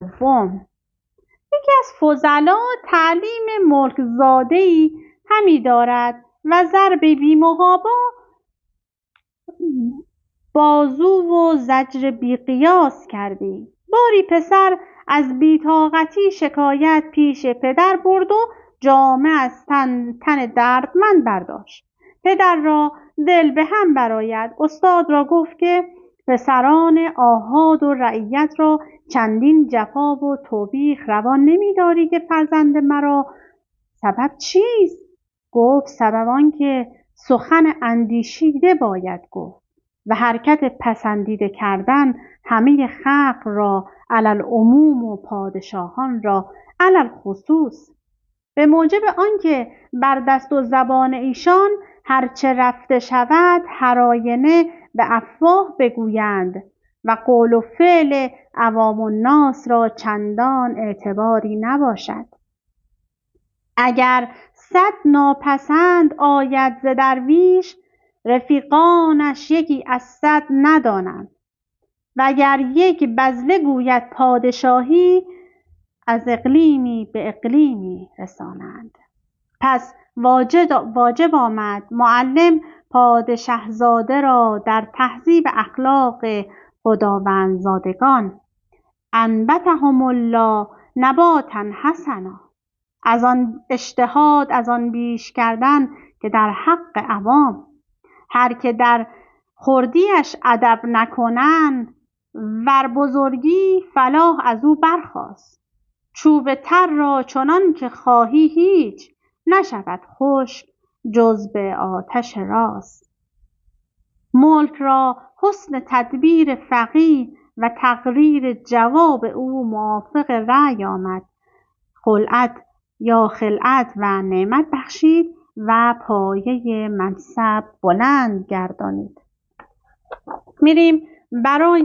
دوم، یکی از فضلا تعلیم ملک زاده‌ای همی دارد و ضرب بی‌محابا بازو و زجر بی‌قیاس کردی. باری پسر از بی‌طاقتی شکایت پیش پدر برد و جامه از تن دردمند برداشت. پدر را دل به هم برآید. استاد را گفت که پسران آحاد و رعیت را چندین جفا و توبیخ روا نمی‌داری که فرزند مرا؟ سبب چیست؟ گفت سبب آن که سخن اندیشیده باید گفت و حرکت پسندیده کردن همه خلق را علی العموم و پادشاهان را علی الخصوص، به موجب آنکه بر دست و زبان ایشان هرچه رفته شود هر آینه به افواه بگویند و قول و فعل عوام الناس را چندان اعتباری نباشد. اگر 100 ناپسند آید ز درویش، رفیقانش یکی از 100 ندانند و اگر یک بذله گوید پادشاهی، از اقلیمی به اقلیمی رسانند. پس واجب آمد معلم پادشاهزاده را در تهذیب اخلاق خداوندزادگان، انبتهم الله نباتا حسنا، از آن اجتهاد از آن بیش کردن که در حق عوام. هر که در خردیش ادب نکنن ور بزرگی فلاح از او برخاست. چوب تر را چنان که خواهی هیچ نشود خشک جز به آتش راست. ملک را حسن تدبیر فقیه و تقریر جواب او موافق رأی آمد. خلعت و نعمت بخشید و پایه منصب بلند گردانید. میریم برای